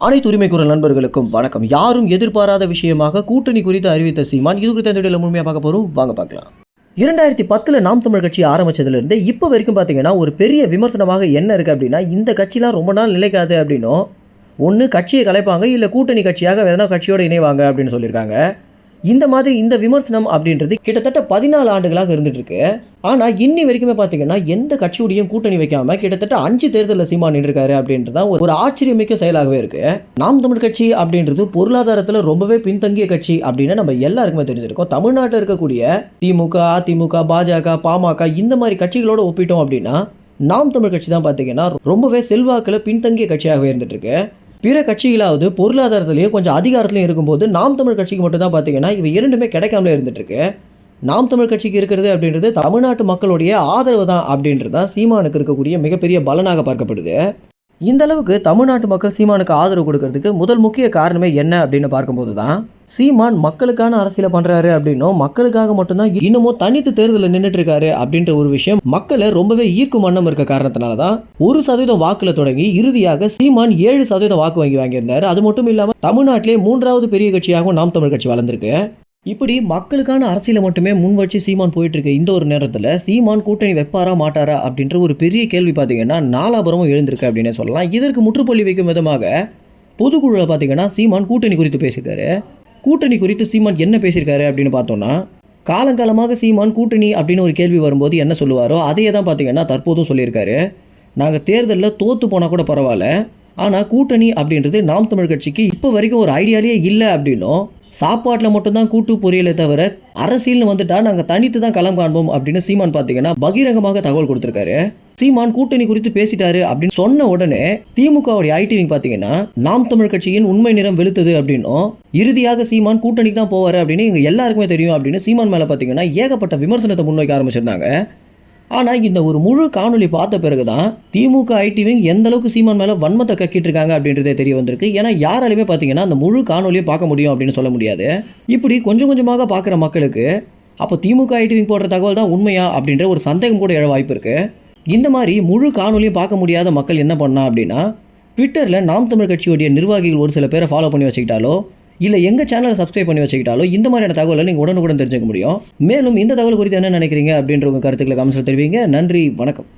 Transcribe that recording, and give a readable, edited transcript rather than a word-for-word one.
அனைத்து உரிமை குரல் நண்பர்களுக்கும் வணக்கம். யாரும் எதிர்பாராத விஷயமாக கூட்டணி குறித்து அறிவித்த சீமான் இது குறித்த இந்த முழுமையாக பார்க்க போகிறோம். வாங்க பார்க்கலாம். 2010 நாம் தமிழ் கட்சி ஆரம்பிச்சதுலேருந்து இப்போ வரைக்கும் பார்த்தீங்கன்னா ஒரு பெரிய விமர்சனமாக என்ன இருக்குது அப்படின்னா, இந்த கட்சிலாம் ரொம்ப நாள் நிலைக்காது அப்படின்னும், ஒன்று கட்சியை கலைப்பாங்க, இல்லை கூட்டணி கட்சியாக எதனா கட்சியோடு இணைவாங்க அப்படின்னு சொல்லியிருக்காங்க. இந்த மாதிரி இந்த விமர்சனம் அப்படின்றது கிட்டத்தட்ட 14 ஆண்டுகளாக இருந்துட்டு இருக்கு. ஆனால் இன்னி வரைக்குமே பார்த்தீங்கன்னா எந்த கட்சியுடையும் கூட்டணி வைக்காம கிட்டத்தட்ட 5 தேர்தலில் சீமான் நின்றுருக்காரு அப்படின்றது தான் ஒரு ஆச்சரியமிக்க செயலாகவே இருக்கு. நாம் தமிழ் கட்சி அப்படின்றது பொருளாதாரத்தில் ரொம்பவே பின்தங்கிய கட்சி அப்படின்னு நம்ம எல்லாருக்குமே தெரிஞ்சிருக்கோம். தமிழ்நாட்டில் இருக்கக்கூடிய திமுக, அதிமுக, பாஜக, பாமக இந்த மாதிரி கட்சிகளோட ஒப்பிட்டோம் அப்படின்னா நாம் தமிழ் கட்சி தான் பார்த்தீங்கன்னா ரொம்பவே செல்வாக்கில் பின்தங்கிய கட்சியாகவே இருந்துட்டு இருக்கு. பிற கட்சிகளாவது பொருளாதாரத்திலையும் கொஞ்சம் அதிகாரத்திலையும் இருக்கும்போது நாம் தமிழ் கட்சிக்கு மட்டும் தான் பார்த்தீங்கன்னா இவை இரண்டுமே கிடைக்காமலே இருந்துகிட்ருக்கு. நாம் தமிழ் கட்சிக்கு இருக்கிறது அப்படின்றது தமிழ்நாட்டு மக்களுடைய ஆதரவு தான் அப்படின்றது தான் சீமானுக்கு இருக்கக்கூடிய மிகப்பெரிய பலனாக பார்க்கப்படுது. இந்த அளவுக்கு தமிழ்நாட்டு மக்கள் சீமானுக்கு ஆதரவு கொடுக்கறதுக்கு முதல் முக்கிய காரணமே என்ன அப்படின்னு பார்க்கும்போது தான் சீமான் மக்களுக்கான அரசியலை பண்ணுறாரு அப்படின்னும், மக்களுக்காக மட்டும்தான் இன்னமும் தனித்து தேர்தலில் நின்றுட்டு இருக்காரு அப்படின்ற ஒரு விஷயம் மக்களை ரொம்பவே ஈர்க்கும் வண்ணம் இருக்க காரணத்தினால தான் 1% வாக்கில் தொடங்கி இறுதியாக சீமான் 7% வாக்கு வாங்கியிருந்தார். அது மட்டும் இல்லாமல் தமிழ்நாட்டிலே 3வது பெரிய கட்சியாகவும் நாம் தமிழ் கட்சி வளர்ந்துருக்கு. இப்படி மக்களுக்கான அரசியலை மட்டுமே முன் வச்சு சீமான் போயிட்டு இருக்க இந்த ஒரு நேரத்தில் சீமான் கூட்டணி வைப்பாரா மாட்டாரா அப்படின்ற ஒரு பெரிய கேள்வி பார்த்தீங்கன்னா நாலாபுரமும் எழுந்திருக்கு அப்படின்னே சொல்லலாம். இதற்கு முற்றுப்புள்ளி வைக்கும் விதமாக பொதுக்குழுவில் பார்த்தீங்கன்னா சீமான் கூட்டணி குறித்து பேசியிருக்காரு. கூட்டணி குறித்து சீமான் என்ன பேசியிருக்காரு அப்படின்னு பார்த்தோம்னா, காலங்காலமாக சீமான் கூட்டணி அப்படின்னு ஒரு கேள்வி வரும்போது என்ன சொல்லுவாரோ அதையே தான் பார்த்தீங்கன்னா தற்போதும் சொல்லியிருக்காரு. நாங்கள் தேர்தலில் தோற்று போனால் கூட பரவாயில்ல, ஆனால் கூட்டணி அப்படின்றது நாம் தமிழ் கட்சிக்கு இப்போ வரைக்கும் ஒரு ஐடியாலேயே இல்லை அப்படின்னும், சாப்பாட்டில் மட்டும்தான் கூட்டு பொரியலை தவிர அரசியல்னு வந்துட்டா நாங்கள் தனித்து தான் களம் காண்போம் அப்படின்னு சீமான் பார்த்தீங்கன்னா பகிரங்கமாக தகவல் கொடுத்துருக்காரு. சீமான் கூட்டணி குறித்து பேசிட்டாரு அப்படின்னு சொன்ன உடனே திமுகவுடைய ஐடி விங் பார்த்தீங்கன்னா நாம் தமிழ் கட்சியின் உண்மை நிறம் வெளுத்தது அப்படின்னும், இறுதியாக சீமான் கூட்டணிக்கு தான் போவார் அப்படின்னு எங்கள் எல்லாருக்குமே தெரியும் அப்படின்னு சீமான் மேலே பார்த்தீங்கன்னா ஏகப்பட்ட விமர்சனத்தை முன்வைக்க ஆரம்பிச்சிருந்தாங்க. ஆனால் இந்த ஒரு முழு காணொலி பார்த்த பிறகு தான் திமுக ஐடி விங் எந்த அளவுக்கு சீமான் மேலே வன்மத்தை கக்கிட்டு இருக்காங்க அப்படின்றதே தெரிய வந்திருக்கு. ஏன்னா யாராலுமே பார்த்தீங்கன்னா அந்த முழு காணொலியை பார்க்க முடியும் அப்படின்னு சொல்ல முடியாது. இப்படி கொஞ்சம் கொஞ்சமாக பார்க்குற மக்களுக்கு அப்போ திமுக ஐடி விங் போடுற தகவல் தான் உண்மையா அப்படின்ற ஒரு சந்தேகம் கூட எழ வாய்ப்பு இருக்குது. இந்த மாதிரி முழு காணொலியும் பார்க்க முடியாத மக்கள் என்ன பண்ணா அப்படின்னா, ட்விட்டரில் நாம் தமிழ் கட்சியுடைய நிர்வாகிகள் ஒரு சில பேரை ஃபாலோ பண்ணி வச்சுக்கிட்டாலோ, இல்லை எங்கள் சேனலை சப்ஸ்கிரைப் பண்ணி வச்சுக்கிட்டாலோ இந்த மாதிரியான தகவலை நீங்கள் உடனுக்குடன் தெரிஞ்சுக்க முடியும். மேலும் இந்த தகவல் குறித்து என்ன நினைக்கிறீங்க அப்படின்ற உங்கள் கருத்துக்களை கமெண்ட்ஸில் தெரிவிங்க. நன்றி, வணக்கம்.